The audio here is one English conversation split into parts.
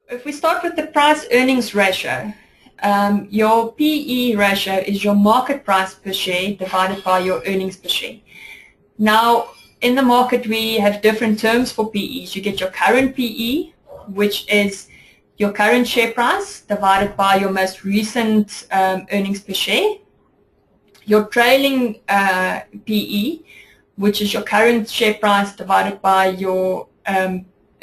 If we start with the price earnings ratio, your PE ratio is your market price per share divided by your earnings per share. Now, in the market, we have different terms for PEs. You get your current PE, which is your current share price divided by your most recent earnings per share. Your trailing PE, which is your current share price divided by your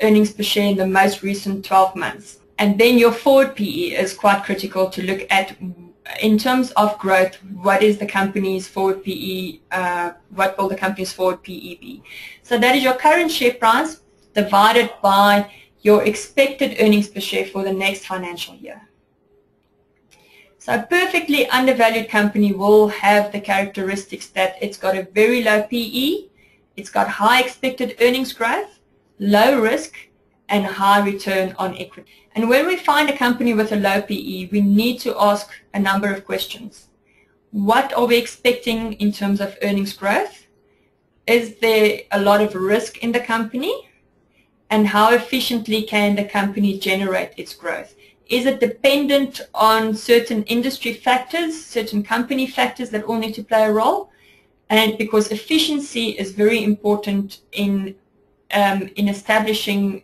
earnings per share in the most recent 12 months. And then your forward PE is quite critical to look at in terms of growth. What is the company's forward PE? What will the company's forward PE be? So that is your current share price divided by your expected earnings per share for the next financial year. So a perfectly undervalued company will have the characteristics that it's got a very low PE, it's got high expected earnings growth, low risk, and high return on equity. And when we find a company with a low PE, we need to ask a number of questions. What are we expecting in terms of earnings growth? Is there a lot of risk in the company? And how efficiently can the company generate its growth? Is it dependent on certain industry factors, certain company factors that all need to play a role? And because efficiency is very important in establishing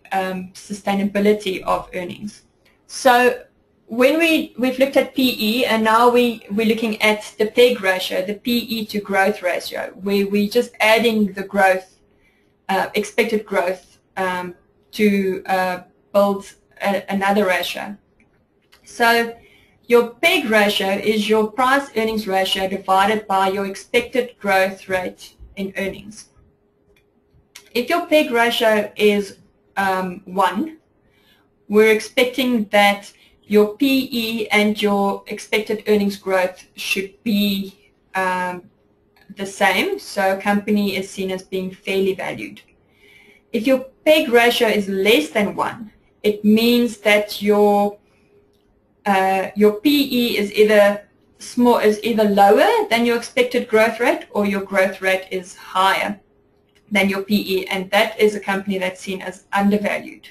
sustainability of earnings. So when we've looked at PE, and now we're looking at the PEG ratio, the PE to growth ratio, where we're just adding the growth, expected growth to build another ratio. So your PEG ratio is your price earnings ratio divided by your expected growth rate in earnings. If your PEG ratio is 1, we're expecting that your PE and your expected earnings growth should be the same, so a company is seen as being fairly valued. If your PEG ratio is less than 1, it means that your PE is either lower than your expected growth rate, or your growth rate is higher than your PE, and that is a company that's seen as undervalued.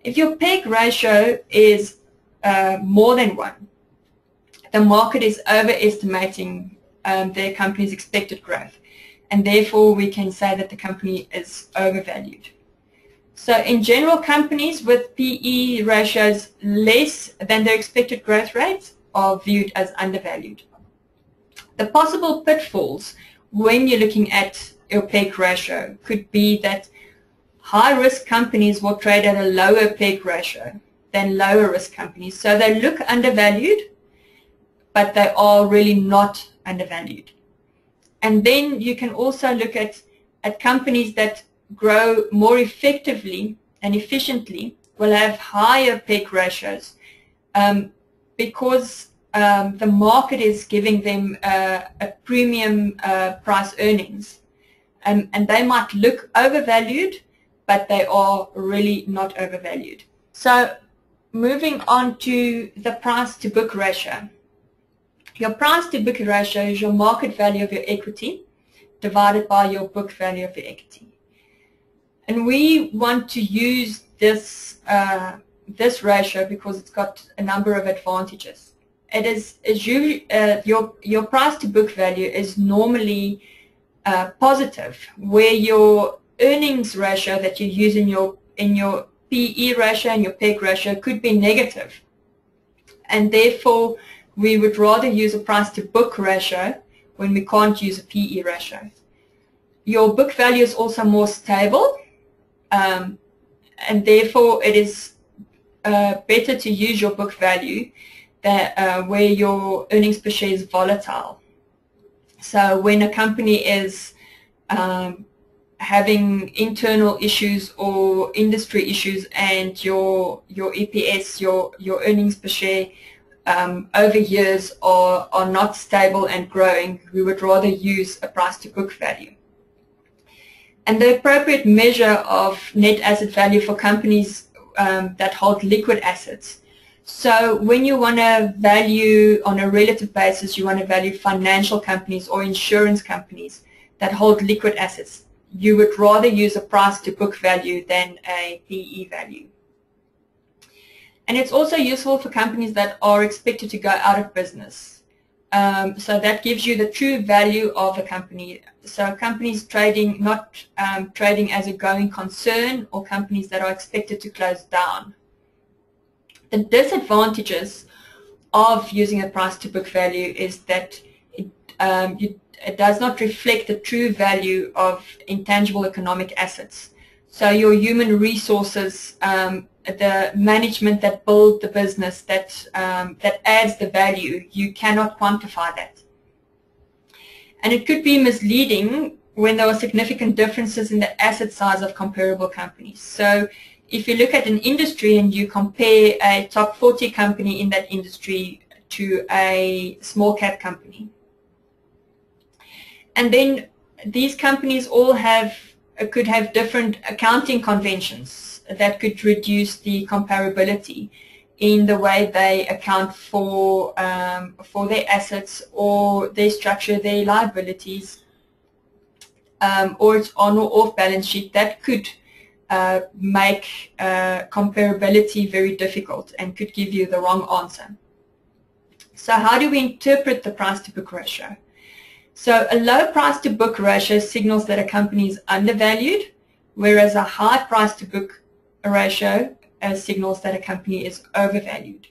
If your PEG ratio is more than 1, the market is overestimating their company's expected growth, and therefore we can say that the company is overvalued. So in general, companies with PE ratios less than their expected growth rates are viewed as undervalued. The possible pitfalls when you're looking at your PEG ratio could be that high-risk companies will trade at a lower PEG ratio than lower-risk companies. So they look undervalued, but they are really not undervalued. And then you can also look at companies that grow more effectively and efficiently will have higher PEG ratios because the market is giving them a premium price earnings. And they might look overvalued, but they are really not overvalued. So moving on to the price to book ratio. Your price to book ratio is your market value of your equity divided by your book value of your equity. And we want to use this ratio because it's got a number of advantages. It is usually your price to book value is normally positive, where your earnings ratio that you use in your PE ratio and your PEG ratio could be negative, and therefore we would rather use a price to book ratio when we can't use a PE ratio. Your book value is also more stable, and therefore it is better to use your book value that, where your earnings per share is volatile. So when a company is having internal issues or industry issues, and your EPS, your earnings per share over years are not stable and growing, we would rather use a price to book value. And the appropriate measure of net asset value for companies that hold liquid assets. So when you want to value on a relative basis, you want to value financial companies or insurance companies that hold liquid assets, you would rather use a price to book value than a PE value. And it's also useful for companies that are expected to go out of business. So that gives you the true value of a company. So companies trading, not trading as a going concern, or companies that are expected to close down. The disadvantages of using a price to book value is that it does not reflect the true value of intangible economic assets. So your human resources, the management that build the business, that adds the value, you cannot quantify that. And it could be misleading when there are significant differences in the asset size of comparable companies. So if you look at an industry and you compare a top 40 company in that industry to a small cap company, and then these companies all could have different accounting conventions that could reduce the comparability in the way they account for their assets, or they structure their liabilities, or it's on or off balance sheet. That could make comparability very difficult and could give you the wrong answer. So how do we interpret the price to book ratio? So a low price to book ratio signals that a company is undervalued, whereas a high price to book ratio signals that a company is overvalued.